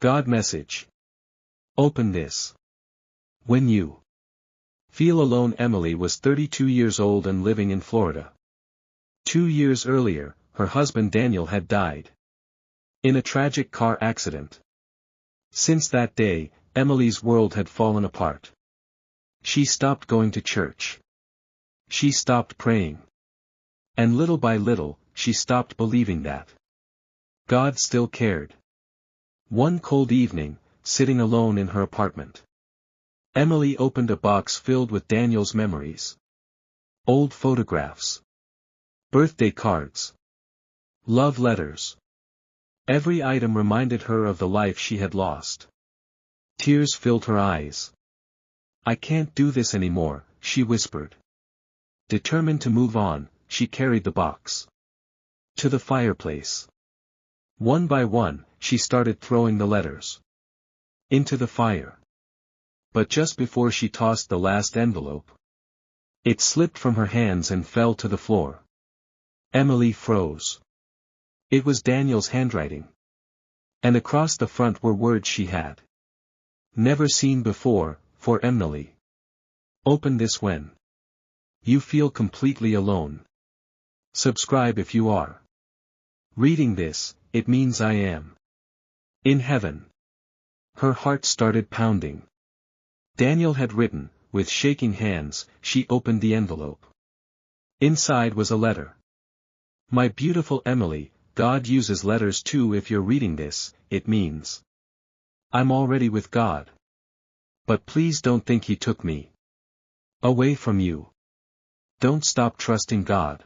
God message. Open this. When you feel alone. Emily was 32 years old and living in Florida. 2 years earlier, her husband Daniel had died in a tragic car accident. Since that day, Emily's world had fallen apart. She stopped going to church. She stopped praying. And little by little, she stopped believing that God still cared. One cold evening, sitting alone in her apartment, Emily opened a box filled with Daniel's memories. Old photographs. Birthday cards. Love letters. Every item reminded her of the life she had lost. Tears filled her eyes. "I can't do this anymore," she whispered. Determined to move on, she carried the box to the fireplace. One by one, she started throwing the letters into the fire. But just before she tossed the last envelope, it slipped from her hands and fell to the floor. Emily froze. It was Daniel's handwriting. And across the front were words she had never seen before, for Emily. Open this when you feel completely alone. Subscribe if you are reading this. It means I am in heaven. Her heart started pounding. Daniel had written. With shaking hands, she opened the envelope. Inside was a letter. "My beautiful Emily, God uses letters too. If you're reading this, it means I'm already with God. But please don't think He took me away from you. Don't stop trusting God.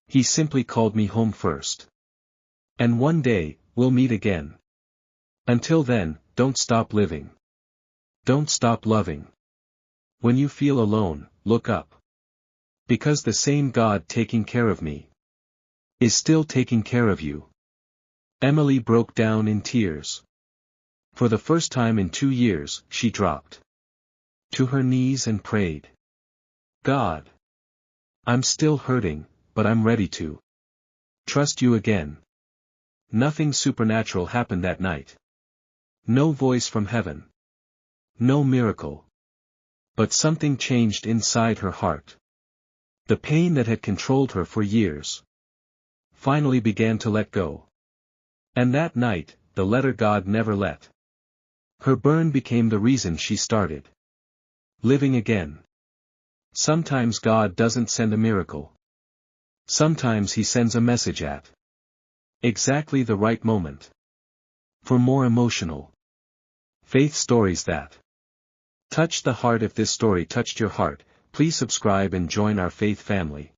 He simply called me home first. And one day, we'll meet again. Until then, don't stop living. Don't stop loving. When you feel alone, look up. Because the same God taking care of me is still taking care of you." Emily broke down in tears. For the first time in 2 years, she dropped to her knees and prayed. "God, I'm still hurting, but I'm ready to trust you again." Nothing supernatural happened that night. No voice from heaven. No miracle. But something changed inside her heart. The pain that had controlled her for years finally began to let go. And that night, the letter God never let her burn became the reason she started living again. Sometimes God doesn't send a miracle. Sometimes He sends a message at exactly the right moment. For more emotional faith stories that touch the heart. If this story touched your heart, please subscribe and join our faith family.